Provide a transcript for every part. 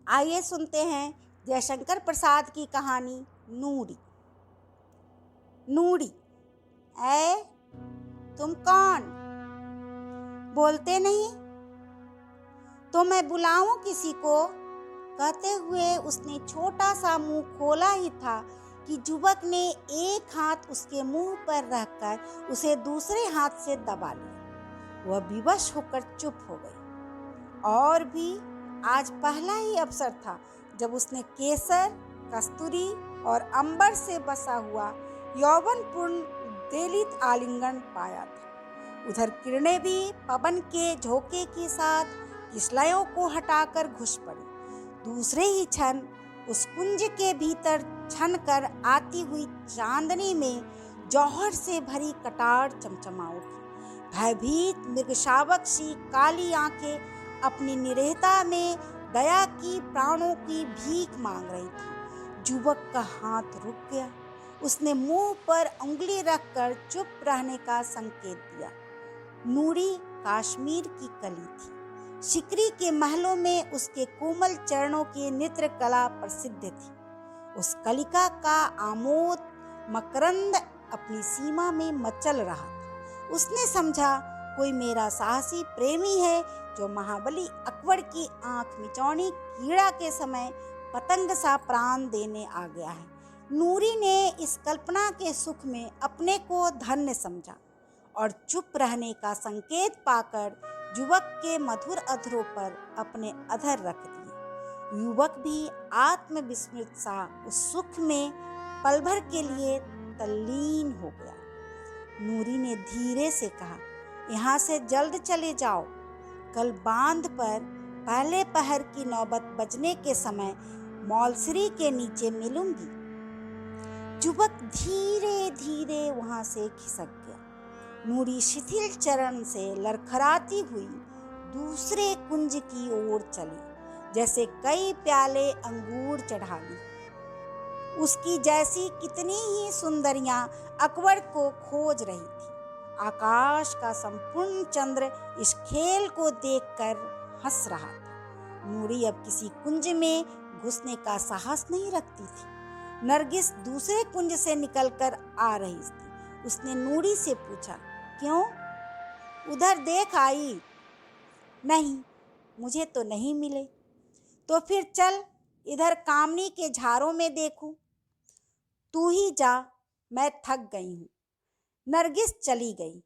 आइए सुनते हैं जयशंकर प्रसाद की कहानी नूरी। नूरी, ऐ तुम कौन? बोलते नहीं तो मैं बुलाऊं किसी को? कहते हुए उसने छोटा सा मुंह खोला ही था कि युवक ने एक हाथ उसके मुंह पर रखकर उसे दूसरे हाथ से दबा लिया। वह विवश होकर चुप हो गई। और भी आज पहला ही अवसर था जब उसने केसर, कस्तूरी और अंबर से बसा हुआ यौवनपूर्ण देलित आलिंगन पाया था। उधर किरणें भी पवन के झोंके के साथ किसलयों को हटाकर घुस पड़ी। दूसरे ही क्षण उस कुंज के भीतर छन कर आती हुई चांदनी में जौहर से भरी कटार चमचमा उठी। भयभीत मृगशावक सी काली आंखें अपनी निरहता में दया की प्राणों की भीख मांग रही थी। युवक का हाथ रुक गया। उसने मुंह पर उंगली रखकर चुप रहने का संकेत दिया। नूरी कश्मीर की कली थी। शिकरी के महलों में उसके कोमल चरणों की नृत्य कला प्रसिद्ध थी। उस कलिका का आमोद मकरंद अपनी सीमा में मचल रहा था। उसने समझा कोई मेरा साहसी प्रेमी है जो महाबली अकबर की आंख मिचौनी कीड़ा के समय पतंग सा प्राण देने आ गया है। नूरी ने इस कल्पना के सुख में अपने को धन्य समझा और चुप रहने का संकेत पाकर युवक के मधुर अधरों पर अपने अधर रख दिए। युवक भी आत्मविस्मृत सा उस सुख में पल भर के लिए तल्लीन हो गया। नूरी ने धीरे से कहा, यहाँ से जल्द चले जाओ। कल बांध पर पहले पहर की नौबत बजने के समय मौलसरी के नीचे मिलूंगी। युवक धीरे धीरे वहां से खिसक गया। नूरी शिथिल चरण से लड़खड़ाती हुई दूसरे कुंज की ओर चली, जैसे कई प्याले अंगूर चढ़ा ली। उसकी जैसी कितनी ही सुंदरियां अकबर को खोज रही थी। आकाश का संपूर्ण चंद्र इस खेल को देखकर हंस रहा था। नूरी अब किसी कुंज में घुसने का साहस नहीं रखती थी। नरगिस दूसरे कुंज से निकलकर आ रही थी। उसने नूरी से पूछा, क्यों? उधर देख आई? नहीं, मुझे तो नहीं मिले। तो फिर चल इधर कामनी के झारों में देखूं। तू ही जा, मैं थक गई हूं। नरगिस चली गई।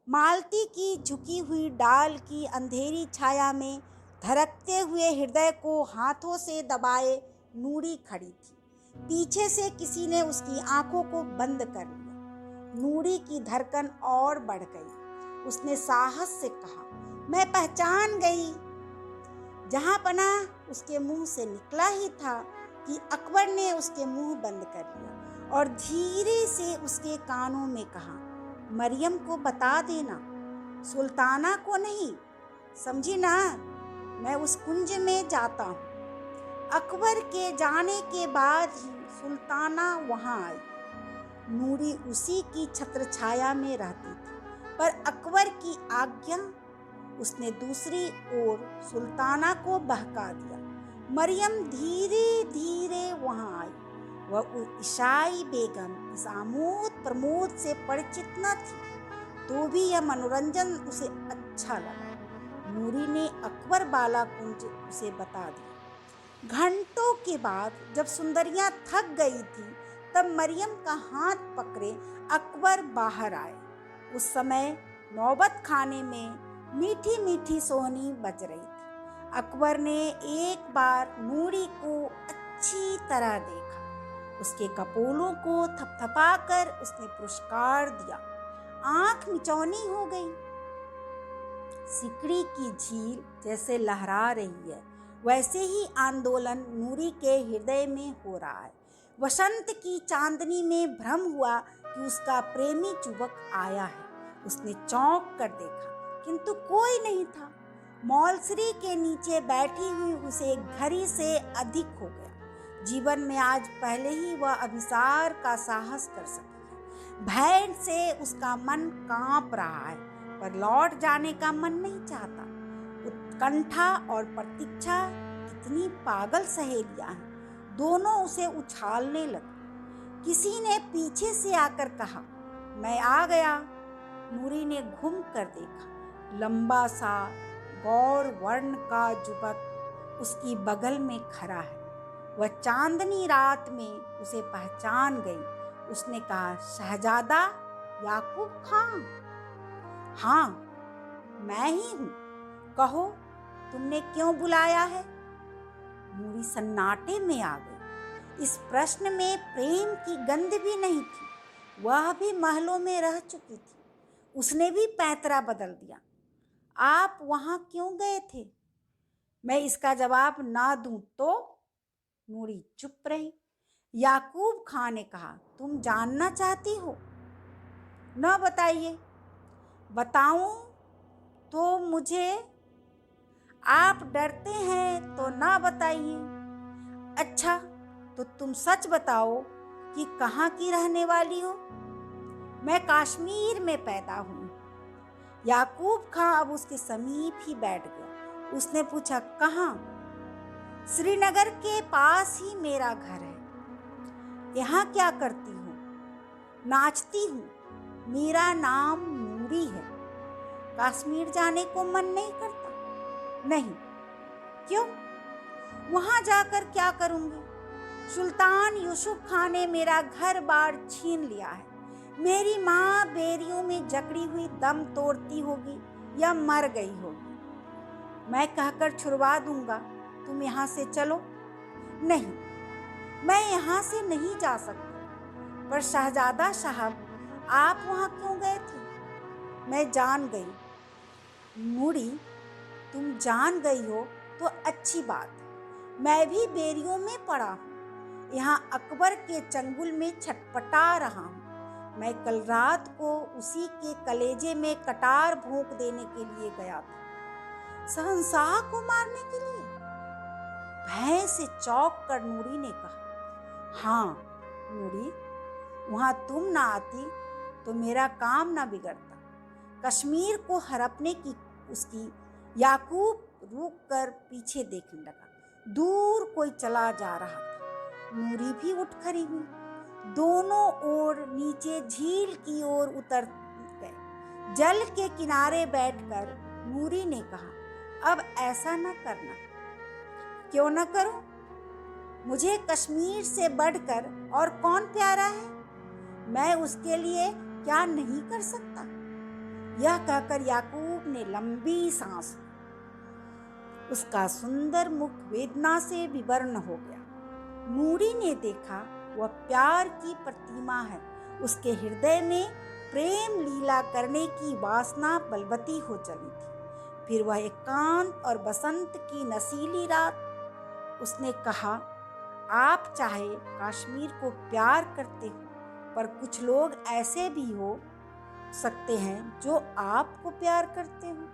मालती की झुकी हुई डाल की अंधेरी छाया में धड़कते हुए हृदय को हाथों से दबाए नूरी खड़ी थी। पीछे से किसी ने उसकी आंखों को बंद कर लिया। नूरी की धड़कन और बढ़ गई। उसने साहस से कहा, मैं पहचान गई। जहां पना उसके मुंह से निकला ही था कि अकबर ने उसके मुंह बंद कर लिया और धीरे से उसके कानों में कहा, मरियम को बता देना, सुल्ताना को नहीं, समझी ना? मैं उस कुंज में जाता हूँ। अकबर के जाने के बाद ही सुल्ताना वहां आई। नूरी उसी की छत्र छाया में रहती थी, पर अकबर की आज्ञा। उसने दूसरी ओर सुल्ताना को बहका दिया। मरियम धीरे धीरे वहां आई। वह ईसाई बेगम इस आमोद प्रमोद से परिचित न थी, तो भी यह मनोरंजन उसे अच्छा लगा। नूरी ने अकबर बाला कुंज उसे बता दिया। घंटों के बाद जब सुंदरियां थक गई थी, तब मरियम का हाथ पकड़े अकबर बाहर आए। उस समय नौबत खाने में मीठी मीठी सोहनी बज रही थी। अकबर ने एक बार नूरी को अच्छी तरह देखा। उसके कपोलों को थपथपाकर उसने पुरस्कार दिया। आंख मिचौनी हो गई। सिकड़ी की झील जैसे लहरा रही है, वैसे ही आंदोलन नूरी के हृदय में हो रहा है। वसंत की चांदनी में भ्रम हुआ कि उसका प्रेमी युवक आया है। उसने चौंक कर देखा, किंतु कोई नहीं था। मौलसरी के नीचे बैठी हुई उसे घड़ी से अधिक हो गया। जीवन में आज पहले ही वह अभिसार का साहस कर सकी है। भय से उसका मन कांप रहा है, पर लौट जाने का मन नहीं चाहता। उत्कंठा और प्रतीक्षा कितनी पागल सहेलियां हैं। दोनों उसे उछालने लगे। किसी ने पीछे से आकर कहा, मैं आ गया। नूरी ने घूम कर देखा। लंबा सा गौर वर्ण का युवक उसकी बगल में खड़ा है। वह चांदनी रात में उसे पहचान गई। उसने कहा, शहजादा याकूब खां? हाँ, मैं ही हूँ। कहो, तुमने क्यों बुलाया है? नूरी सन्नाटे में आ गई। इस प्रश्न में प्रेम की गंध भी नहीं थी। वह भी महलों में रह चुकी थी। उसने भी पैंतरा बदल दिया। आप वहां क्यों गए थे? मैं इसका जवाब ना दूं तो? नूरी चुप रही। याकूब खां ने कहा, तुम जानना चाहती हो? न बताइए। बताऊं तो मुझे? आप डरते हैं तो ना बताइए। अच्छा, तो तुम सच बताओ कि कहाँ की रहने वाली हो? मैं कश्मीर में पैदा हुई। याकूब खां अब उसके समीप ही बैठ गया। उसने पूछा, कहाँ? श्रीनगर के पास ही मेरा घर है। यहाँ क्या करती हो? नाचती हूँ। मेरा नाम नूरी है। कश्मीर जाने को मन नहीं करता? नहीं। क्यों? वहां जाकर क्या करूंगी? सुल्तान यूसुफ खान ने मेरा घर बार छीन लिया है। मेरी माँ बेरियों में जकड़ी हुई दम तोड़ती होगी या मर गई होगी। मैं कहकर छुड़वा दूंगा, तुम यहाँ से चलो। नहीं, मैं यहाँ से नहीं जा सकती। पर शहजादा साहब, आप वहाँ क्यों गए थे? मैं जान गई। नूरी, तुम जान गई हो तो अच्छी बात है। मैं भी बेरियों में पड़ा हूँ। यहाँ अकबर के चंगुल में छटपटा रहा हूँ। मैं कल रात को उसी के कलेजे में कटार भोंक देने के लिए गया था। शहंशाह को मारने के लिए? भय से चौंक कर नूरी ने कहा, हाँ नूरी, वहां तुम ना आती तो मेरा काम ना बिगड़ता। कश्मीर को हड़पने की उसकी। याकूब रुक कर पीछे देखने लगा। दूर कोई चला जा रहा था। नूरी भी उठ खड़ी हुई। दोनों ओर नीचे झील की ओर उतर गए। जल के किनारे बैठकर नूरी ने कहा, अब ऐसा न करना। क्यों न करूं? मुझे कश्मीर से बढ़कर और कौन प्यारा है? मैं उसके लिए क्या नहीं कर सकता? यह कहकर याकूब ने लंबी सांस ली। उसका सुंदर मुख वेदना से विवर्ण हो गया। नूरी ने देखा, वह प्यार की प्रतिमा है। उसके हृदय में प्रेम लीला करने की वासना बलवती हो चली थी। फिर वह एकांत और बसंत की नशीली रात। उसने कहा, आप चाहे कश्मीर को प्यार करते हो, पर कुछ लोग ऐसे भी हो सकते हैं जो आपको प्यार करते हो।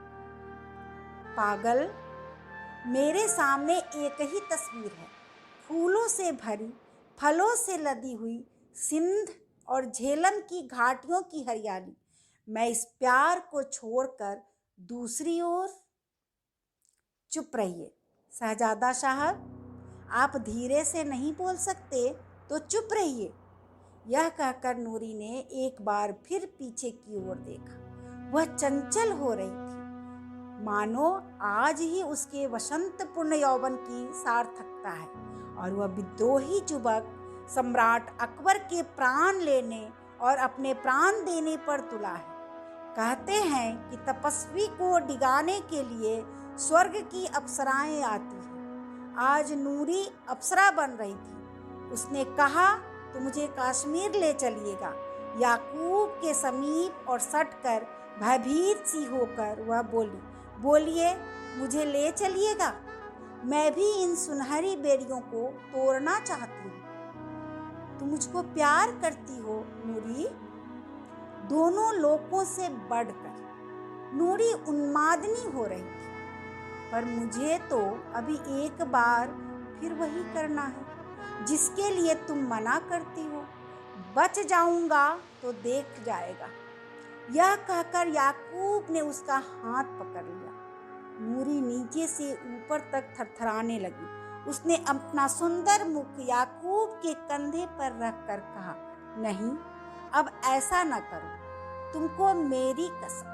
पागल, मेरे सामने एक ही तस्वीर है। फूलों से भरी, फलों से लदी हुई सिंध और झेलम की घाटियों की हरियाली। मैं इस प्यार को छोड़कर दूसरी ओर। चुप रहिए शहजादा साहब, आप धीरे से नहीं बोल सकते तो चुप रहिए। यह कहकर नूरी ने एक बार फिर पीछे की ओर देखा। वह चंचल हो रही थी, मानो आज ही उसके वसंतपूर्ण यौवन की सार्थकता है और वह विद्रोही युवक सम्राट अकबर के प्राण लेने और अपने प्राण देने पर तुला है। कहते हैं कि तपस्वी को डिगाने के लिए स्वर्ग की अप्सराएं आती हैं। आज नूरी अप्सरा बन रही थी। उसने कहा, तो मुझे कश्मीर ले चलिएगा। याकूब के समीप और सटकर भयभीत सी होकर वह बोली, बोलिए, मुझे ले चलिएगा। मैं भी इन सुनहरी बेरियों को तोड़ना चाहती हूँ। तुम मुझको प्यार करती हो नूरी? दोनों लोगों से बढ़कर नूरी उन्मादनी हो रही थी। पर मुझे तो अभी एक बार फिर वही करना है जिसके लिए तुम मना करती हो। बच जाऊंगा तो देख जाएगा। यह कहकर याकूब ने उसका हाथ पकड़ लिया। नूरी नीचे से ऊपर तक थरथराने लगी। उसने अपना सुंदर मुख याकूब के कंधे पर रखकर कहा, नहीं, अब ऐसा न करो, तुमको मेरी कसम।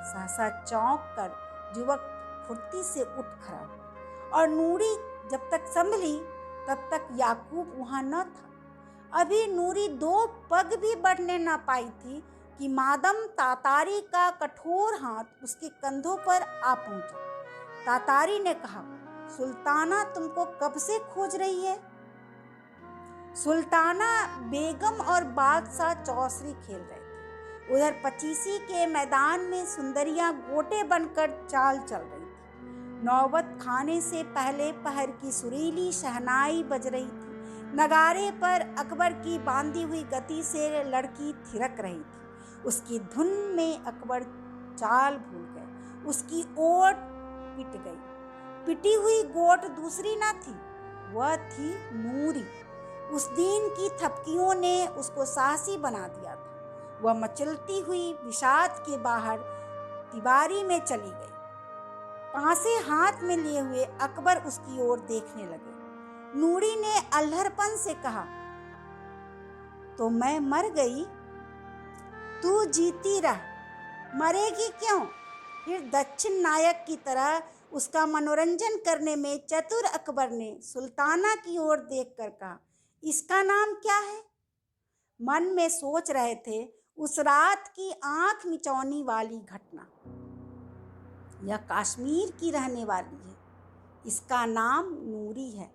सहसा चौंक कर युवक फुर्ती से उठ खड़ा हुआ और नूरी जब तक संभली तब तक याकूब वहां न था। अभी नूरी 2 पग भी बढ़ने न पाई थी कि मादम तातारी का कठोर हाथ उसके कंधों पर आ पहुंचा। तातारी ने कहा, सुल्ताना तुमको कब से खोज रही है। सुल्ताना बेगम और बादशाह चौसरी खेल रहे थे। उधर पचीसी के मैदान में सुंदरियां गोटे बनकर चाल चल रही थी। नौबत खाने से पहले पहर की सुरीली शहनाई बज रही थी। नगारे पर अकबर की बांधी हुई गति से लड़की थिरक रही थी। उसकी धुन में अकबर चाल भूल गए। उसकी ओट पिट गई। पिटी हुई गोट दूसरी ना थी, वह थी नूरी। उस दिन की थपकियों ने उसको साहसी बना दिया था। वह मचलती हुई विषाद के बाहर तिवारी में चली गई। पांसे हाथ में लिए हुए अकबर उसकी ओर देखने लगे। नूरी ने अल्हड़पन से कहा, तो मैं मर गई, तू जीती रह, मरेगी क्यों। फिर दक्षिण नायक की तरह उसका मनोरंजन करने में चतुर अकबर ने सुल्ताना की ओर देखकर कहा, इसका नाम क्या है। मन में सोच रहे थे उस रात की आंख मिचौनी वाली घटना। यह कश्मीर की रहने वाली है, इसका नाम नूरी है,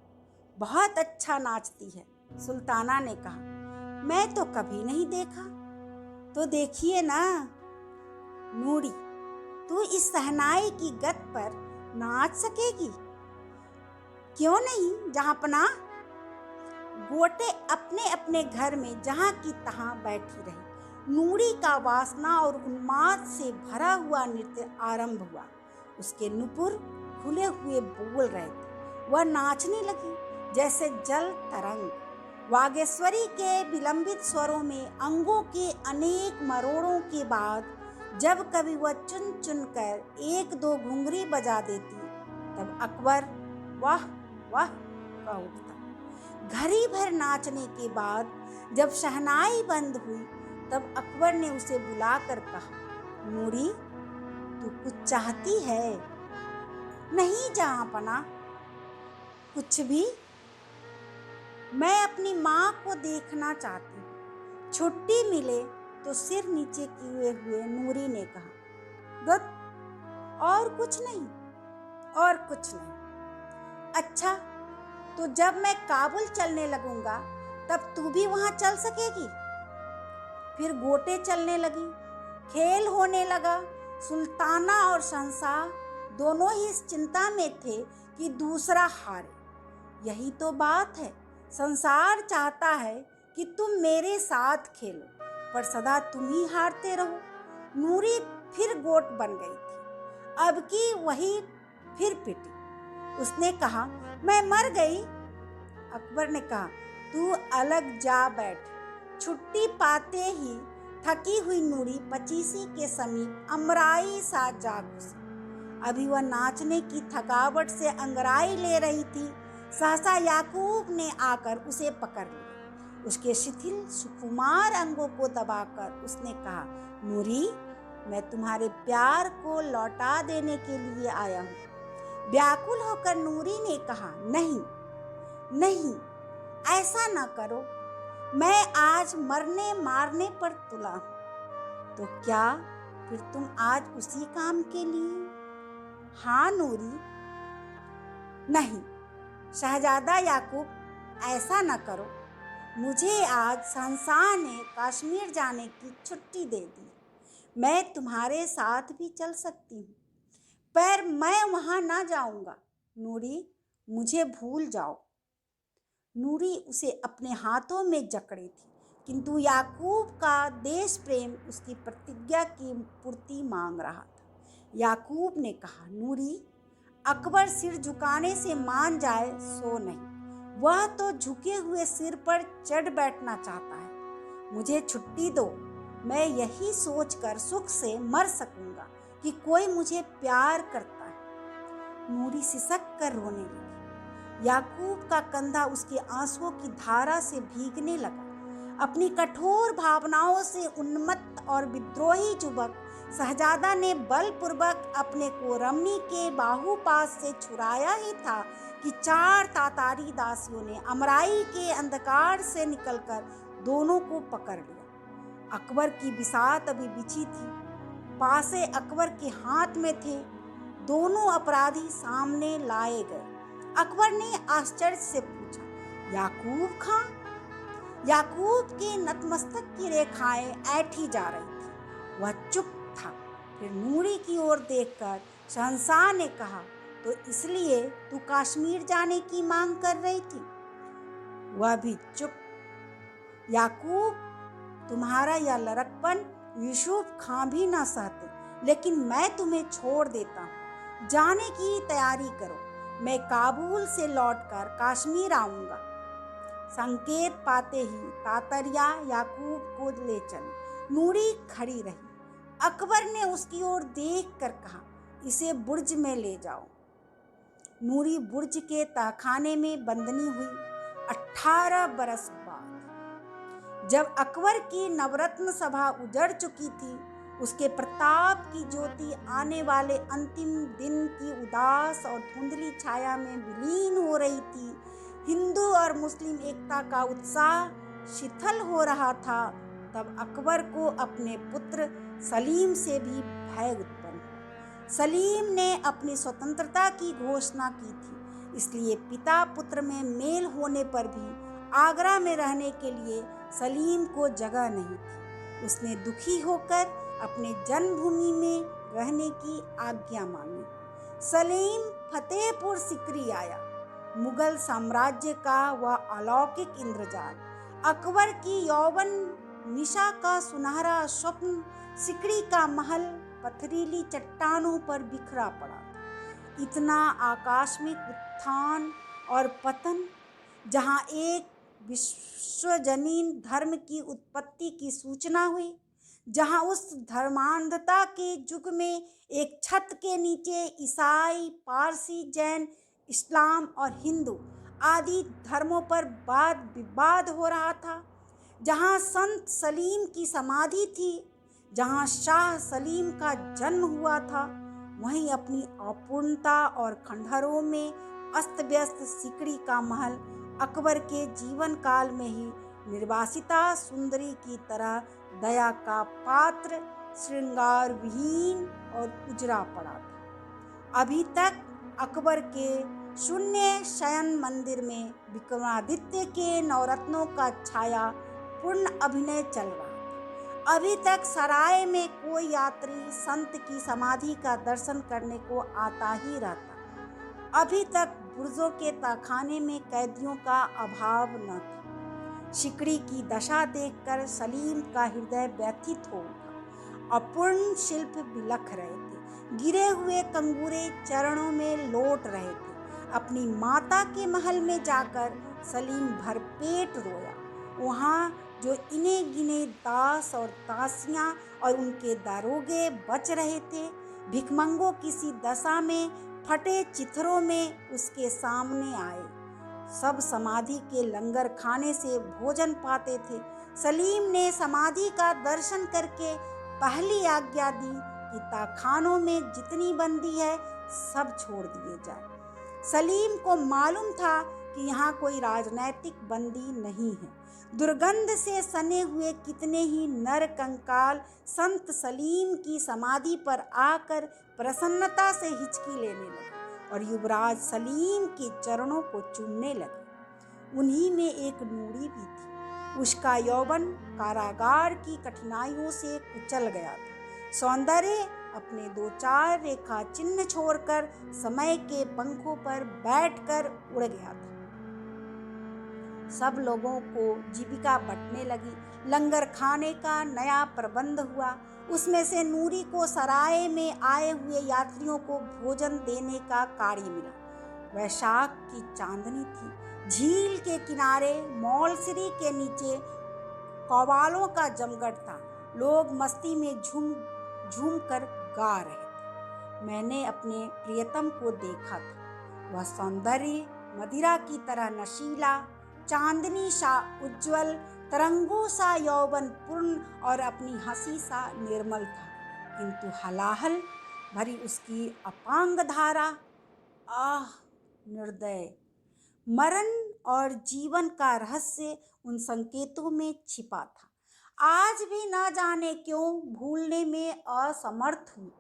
बहुत अच्छा नाचती है। सुल्ताना ने कहा, मैं तो कभी नहीं देखा। तो देखिए ना नूरी, तू इस सहनाई की गत पर नाच सकेगी। क्यों नहीं जहांपना। गोटे अपने अपने घर में जहां की तहां बैठी रही। नूरी का वासना और उन्माद से भरा हुआ नृत्य आरंभ हुआ। उसके नुपुर खुले हुए बोल रहे थे। वह नाचने लगी जैसे जल तरंग। वागेश्वरी के विलंबित स्वरों में अंगों के अनेक मरोड़ों के बाद जब कभी वह चुन चुन कर 1-2 घुंघरी बजा देती तब अकबर वाह वाह कह उठता। घड़ी भर नाचने के बाद जब शहनाई बंद हुई तब अकबर ने उसे बुलाकर कहा, नूरी, तू कुछ चाहती है। नहीं जहांपना, कुछ भी। मैं अपनी माँ को देखना चाहती हूँ। छुट्टी मिले तो सिर नीचे किए हुए नूरी ने कहा, बस और कुछ नहीं, और कुछ नहीं। अच्छा, तो जब मैं काबुल चलने लगूंगा तब तू भी वहां चल सकेगी। फिर गोटे चलने लगी। खेल होने लगा। सुल्ताना और शहंशाह दोनों ही इस चिंता में थे कि दूसरा हारे। यही तो बात है, संसार चाहता है कि तुम मेरे साथ खेलो, पर सदा तुम ही हारते रहो। नूरी फिर गोट बन गई थी। अब की वही फिर पिटी। उसने कहा, मैं मर गई। अकबर ने कहा, तू अलग जा बैठ। छुट्टी पाते ही थकी हुई नूरी पचीसी के समीप अमराई सा जा घुसी। अभी वह नाचने की थकावट से अंगड़ाई ले रही थी। सहसा याकूब ने आकर उसे पकड़ लिया। उसके शिथिल सुकुमार अंगों को दबाकर उसने कहा, नूरी, मैं तुम्हारे प्यार को लौटा देने के लिए आया हूँ। व्याकुल होकर नूरी ने कहा, नहीं नहीं, ऐसा ना करो। मैं आज मरने मारने पर तुला हूँ। तो क्या फिर तुम आज उसी काम के लिए। हाँ नूरी। नहीं शहजादा याकूब, ऐसा न करो। मुझे आज शहंशाह ने कश्मीर जाने की छुट्टी दे दी। मैं तुम्हारे साथ भी चल सकती हूँ, पर मैं वहाँ ना जाऊँगा। नूरी, मुझे भूल जाओ। नूरी उसे अपने हाथों में जकड़ी थी, किंतु याकूब का देश प्रेम उसकी प्रतिज्ञा की पूर्ति मांग रहा था। याकूब ने कहा, नूरी, अकबर सिर झुकाने से मान जाए सो नहीं, वह तो झुके हुए सिर पर चढ़ बैठना चाहता है। मुझे छुट्टी दो, मैं यही सोचकर सुख से मर सकूंगा कि कोई मुझे प्यार करता है। नूरी सिसक कर रोने लगी। याकूब का कंधा उसके आंसुओं की धारा से भीगने लगा। अपनी कठोर भावनाओं से उन्मत्त और विद्रोही युवक शहजादा ने बलपूर्वक अपने को रमणी के बाहुपाश से छुड़ाया ही था कि 4 तातारी दासियों ने अमराई के अंधकार से निकलकर दोनों को पकड़ लिया। अकबर की बिसात अभी बिछी थी, पासे अकबर के हाथ में थे। दोनों अपराधी सामने लाए गए। अकबर ने आश्चर्य से पूछा, याकूब खां? याकूब के नतमस्तक की रेखाएं ऐठी जा रही थी। वह चुप था। फिर नूरी की ओर देखकर शहंशाह ने कहा, तो इसलिए तू कश्मीर जाने की मांग कर रही थी? वह भी चुप। याकूब, तुम्हारा यह लड़कपन यूसुफ खां भी ना सहते, लेकिन मैं तुम्हें छोड़ देता हूँ। जाने की तैयारी करो, मैं काबुल से लौटकर कश्मीर आऊँगा। संकेत पाते ही तातरिया याकूब को ले चली। नूरी खड़ी रही। अकबर ने उसकी ओर देखकर कहा, इसे बुर्ज में ले जाओ। नूरी बुर्ज के तहखाने में बंदनी हुई। 18 बरस बाद जब अकबर की नवरत्न सभा उजड़ चुकी थी, उसके प्रताप की ज्योति आने वाले अंतिम दिन की उदास और धुंधली छाया में विलीन हो रही थी, हिंदू और मुस्लिम एकता का उत्साह शिथिल हो रहा था, तब अकबर को अपने पुत्र सलीम से भी भय उत्पन्न हुआ। सलीम ने अपनी स्वतंत्रता की घोषणा की थी, इसलिए पिता पुत्र में मेल होने पर भी आगरा में रहने के लिए सलीम को जगह नहीं थी। उसने दुखी होकर अपने जन्मभूमि में रहने की आज्ञा मांगी। सलीम फतेहपुर सिकरी आया। मुगल साम्राज्य का वह अलौकिक इंद्रजाल, अकबर की यौवन निशा का सुनहरा स्वप्न, सिकरी का महल पथरीली चट्टानों पर बिखरा पड़ा था। इतना आकस्मिक उत्थान और पतन, जहाँ एक विश्वजनीन धर्म की उत्पत्ति की सूचना हुई, जहाँ उस धर्मांधता के युग में एक छत के नीचे ईसाई, पारसी, जैन, इस्लाम और हिंदू आदि धर्मों पर वाद विवाद हो रहा था, जहाँ संत सलीम की समाधि थी, जहाँ शाह सलीम का जन्म हुआ था, वहीं अपनी अपूर्णता और खंडहरों में अस्त व्यस्त सिकड़ी का महल अकबर के जीवन काल में ही निर्वासिता सुंदरी की तरह दया का पात्र, श्रृंगार विहीन और उजड़ा पड़ा था। अभी तक अकबर के शून्य शयन मंदिर में विक्रमादित्य के नवरत्नों का छाया पूर्ण अभिनय चल रहा था। अभी तक सराय में कोई यात्री संत की समाधि का दर्शन करने को आता ही रहता। अभी तक बुर्जों के तहखाने में कैदियों का अभाव न था। सिकड़ी की दशा देखकर सलीम का हृदय व्यथित हो उठा। अपूर्ण शिल्प बिलख रहे थे, गिरे हुए कंगूरे चरणों में लौट रहे थे। अपनी माता के महल में जाकर सलीम भरपेट रोया। वहाँ जो इने गिने दास और दासियाँ और उनके दारोगे बच रहे थे, भिखमंगों किसी दशा में फटे चिथरों में उसके सामने आए। सब समाधि के लंगर खाने से भोजन पाते थे। सलीम ने समाधि का दर्शन करके पहली आज्ञा दी कि तहखानों में जितनी बंदी है सब छोड़ दिए जाए। सलीम को मालूम था कि यहाँ कोई राजनैतिक बंदी नहीं है। दुर्गंध से सने हुए कितने ही नर कंकाल संत सलीम की समाधि पर आकर प्रसन्नता से हिचकी लेने लगे और युवराज सलीम के चरणों को चूमने लगे। उन्हीं में एक नूरी भी थी। उसका यौवन कारागार की कठिनाइयों से कुचल गया था। सौंदर्य अपने 2-4 रेखा चिन्ह छोड़कर समय के पंखों पर बैठकर उड़ गया था। सब लोगों को जीविका बंटने लगी। लंगर खाने का नया प्रबंध हुआ। उसमें से नूरी को सराय में आए हुए यात्रियों को भोजन देने का कार्य मिला। वैशाख की चांदनी थी। झील के किनारे मौलसिरी के नीचे कव्वालों का जमघट था। लोग मस्ती में झूम झूम कर गा रहे थे। मैंने अपने प्रियतम को देखा था। वह सौंदर्य मदिरा की तरह नशीला, चांदनी सा उज्जवल, तरंगों सा यौवन पूर्ण और अपनी हंसी सा निर्मल था। किंतु हलाहल भरी उसकी अपांग धारा, आह निर्दय! मरण और जीवन का रहस्य उन संकेतों में छिपा था। आज भी न जाने क्यों भूलने में असमर्थ हूँ।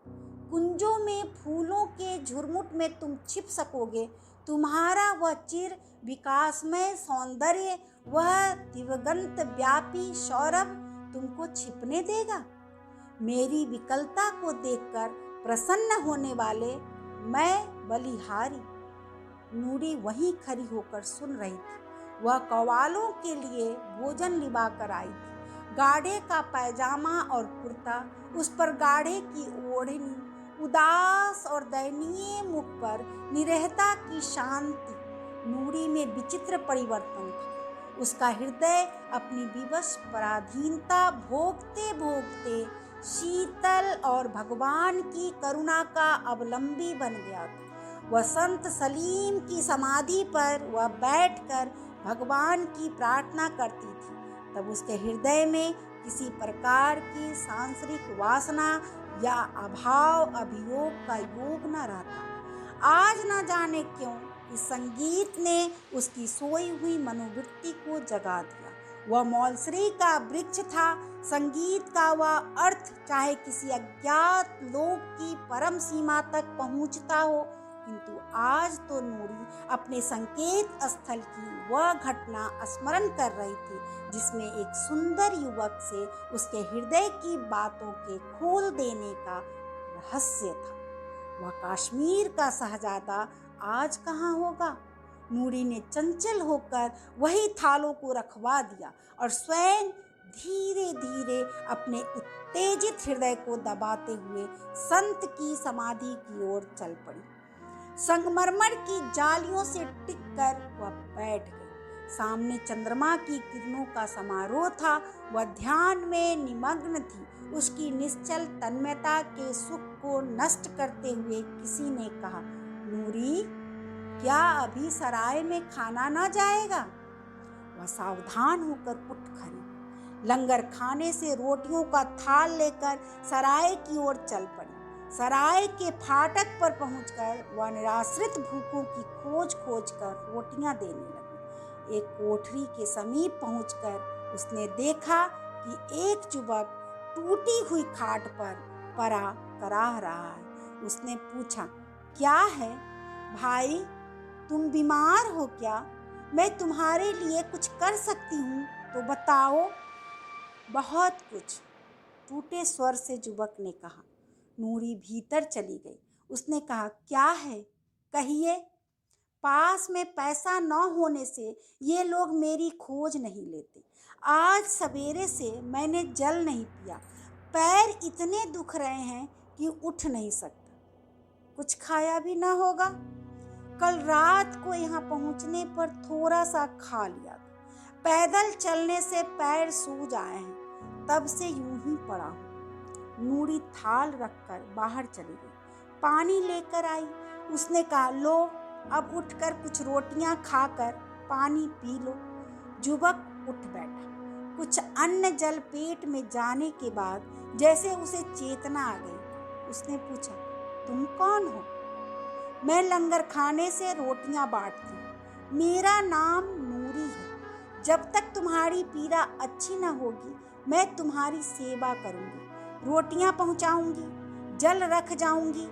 कुंजों में फूलों के झुरमुट में तुम छिप सकोगे। तुम्हारा वह चिर विकासमय सौंदर्य, वह दिवगंत व्यापी सौरभ तुमको छिपने देगा? मेरी विकलता को देखकर प्रसन्न होने वाले मैं बलिहारी। नूरी वहीं खड़ी होकर सुन रही थी। वह कव्वालों के लिए भोजन लिवा कर आई थी। गाढ़े का पैजामा और कुर्ता, उस पर गाढ़े की ओढ़नी, उदास और दयनीय मुख पर निरहता की शांति। नूरी में विचित्र परिवर्तन था। उसका हृदय अपनी विवश पराधीनता भोगते भोगते शीतल और भगवान की करुणा का अवलंबी बन गया था। वह संत सलीम की समाधि पर वह बैठकर भगवान की प्रार्थना करती थी। तब उसके हृदय में किसी प्रकार की सांसारिक वासना या अभाव अभियोग का योग न रहता। आज न जाने क्यों इस संगीत ने उसकी सोई हुई मनोवृत्ति को जगा दिया। वह मौलश्री का वृक्ष था। संगीत का वह अर्थ चाहे किसी अज्ञात लोक की परम सीमा तक पहुंचता हो, किंतु आज तो नूरी अपने संकेत स्थल की वह घटना स्मरण कर रही थी जिसमें एक सुंदर युवक से उसके हृदय की बातों के खोल देने का रहस्य था। वह कश्मीर का शहजादा आज कहाँ होगा? नूरी ने चंचल होकर वही थालों को रखवा दिया और स्वयं धीरे धीरे अपने उत्तेजित हृदय को दबाते हुए संत की समाधि की ओर चल पड़ी। संगमरमर की जालियों से टिककर वह बैठ गई। सामने चंद्रमा की किरणों का समारोह था। वह ध्यान में निमग्न थी। उसकी निश्चल तन्मयता के सुख को नष्ट करते हुए किसी ने कहा, नूरी, क्या अभी सराय में खाना ना जाएगा? वह सावधान होकर उठ खड़ी, लंगर खाने से रोटियों का थाल लेकर सराय की ओर चल पड़ी। सराय के फाटक पर पहुंचकर वह निराश्रित भूखों की खोज कर रोटियां देने लगी। एक कोठरी के समीप पहुंचकर उसने देखा कि एक युवक टूटी हुई खाट पर परा कराह रहा है। उसने पूछा, क्या है भाई, तुम बीमार हो क्या? मैं तुम्हारे लिए कुछ कर सकती हूँ तो बताओ। बहुत कुछ, टूटे स्वर से युवक ने कहा। नूरी भीतर चली गई। उसने कहा, क्या है, कहिए। पास में पैसा न होने से ये लोग मेरी खोज नहीं लेते। आज सवेरे से मैंने जल नहीं पिया। पैर इतने दुख रहे हैं कि उठ नहीं सकता। कुछ खाया भी ना होगा। कल रात को यहाँ पहुँचने पर थोड़ा सा खा लिया था। पैदल चलने से पैर सूज आए हैं, तब से यूं ही पड़ा हूँ। नूरी थाल रखकर बाहर चली गई। पानी लेकर आई। उसने कहा, लो अब उठकर कुछ रोटियां खाकर पानी पी लो। युवक उठ बैठा। कुछ अन्न जल पेट में जाने के बाद जैसे उसे चेतना आ गई। उसने पूछा, तुम कौन हो? मैं लंगर खाने से रोटियां बांटती हूँ। मेरा नाम नूरी है। जब तक तुम्हारी पीड़ा अच्छी न होगी मैं तुम्हारी सेवा करूँगी, रोटियां पहुँचाऊँगी, जल रख जाऊँगी।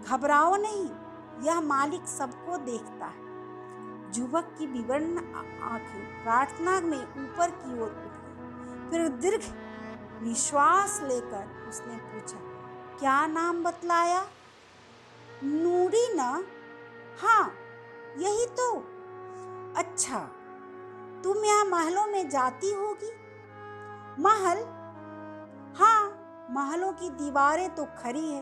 घबराओ नहीं, यह मालिक सबको देखता है। युवक की विवर्ण आंखें प्रार्थना में ऊपर की ओर उठ गई। फिर दीर्घ निश्वास लेकर उसने पूछा, क्या नाम बतलाया? नूरी ना? हाँ, यही तो। अच्छा, तुम यहाँ महलों में जाती होगी? महल? हाँ, महलों की दीवारें तो खड़ी है।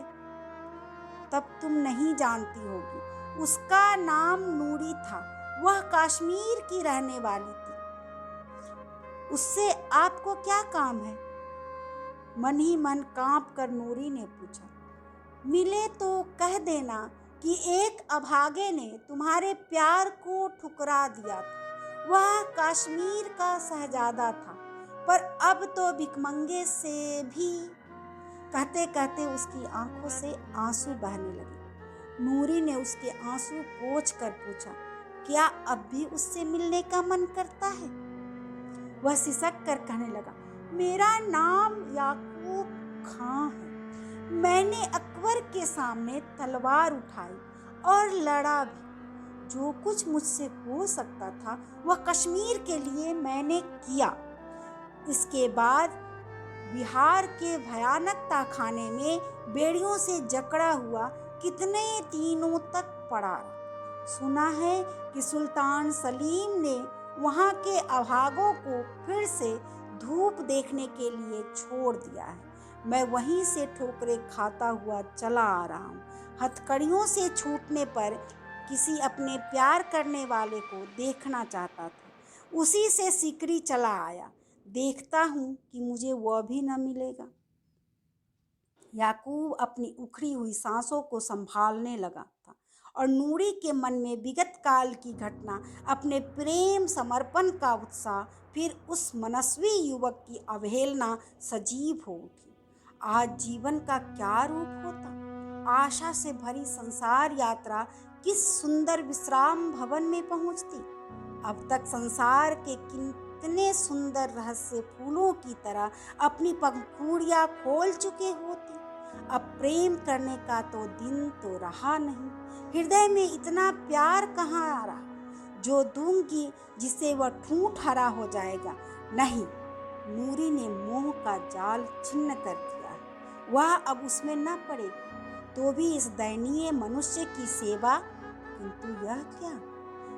तब तुम नहीं जानती होगी। उसका नाम नूरी था। वह कश्मीर की रहने वाली थी। उससे आपको क्या काम है? मन ही मन कांप कर नूरी ने पूछा। मिले तो कह देना कि एक अभागे ने तुम्हारे प्यार को ठुकरा दिया था। वह कश्मीर का शहजादा था, पर अब तो भिखमंगे से भी। कहते कहते उसकी आंखों से आंसू बहने लगे। नूरी ने उसके आंसू पोंछ कर पूछा, क्या अब भी उससे मिलने का मन करता है? वह सिसक कर कहने लगा, मेरा नाम याकूब खां है। मैंने अकबर के सामने तलवार उठाई और लड़ा भी। जो कुछ मुझसे हो सकता था वह कश्मीर के लिए मैंने किया। इसके बाद बिहार के भयानक तहखाने में बेड़ियों से जकड़ा हुआ कितने दिनों तक पड़ा रहा। सुना है कि सुल्तान सलीम ने वहाँ के अभागों को फिर से धूप देखने के लिए छोड़ दिया है। मैं वहीं से ठोकरें खाता हुआ चला आ रहा हूँ। हथकड़ियों से छूटने पर किसी अपने प्यार करने वाले को देखना चाहता था। उसी से सिकरी चला आया। देखता हूँ कि मुझे वह भी न मिलेगा। याकूब अपनी उखड़ी हुई सांसों को संभालने लगा था और नूरी के मन में विगत काल की घटना, अपने प्रेम समर्पण का उत्साह, फिर उस मनस्वी युवक की अवहेलना सजीव हो उठी। आज जीवन का क्या रूप होता? आशा से भरी संसार यात्रा किस सुंदर विश्राम भवन में पहुंचती। अब तक संसार के कितने सुंदर रहस्य फूलों की तरह अपनी पंखुड़ियां खोल चुके होते। अब प्रेम करने का तो दिन तो रहा नहीं। हृदय में इतना प्यार कहाँ आ रहा जो दूंगी जिससे वह ठूंठ हरा हो जाएगा। नहीं, नूरी ने मोह का जाल छिन्न कर दिया है। वह अब उसमें न पड़ेगी। तो भी इस दयनीय मनुष्य की सेवा। किंतु यह क्या?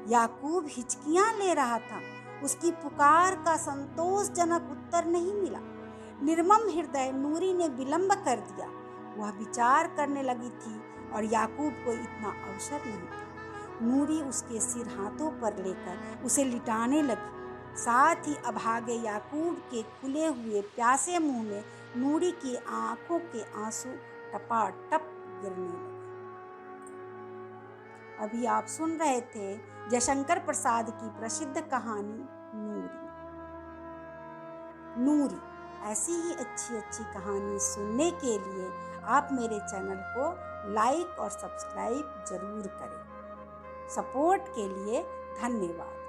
याकूब हिचकियां ले रहा था। उसकी पुकार का संतोषजनक उत्तर नहीं मिला। निर्मम हृदय नूरी ने विलंब कर दिया। वह विचार करने लगी थी और याकूब को इतना अवसर नहीं था। नूरी उसके सिर हाथों पर लेकर उसे लिटाने लगी। साथ ही अभागे याकूब के खुले हुए प्यासे मुंह में नूरी की आंखों के आंसू टपाटप गिरने लगे। अभी आप सुन रहे थे जयशंकर प्रसाद की प्रसिद्ध कहानी नूरी। ऐसी ही अच्छी अच्छी कहानी सुनने के लिए आप मेरे चैनल को लाइक और सब्सक्राइब जरूर करें। सपोर्ट के लिए धन्यवाद।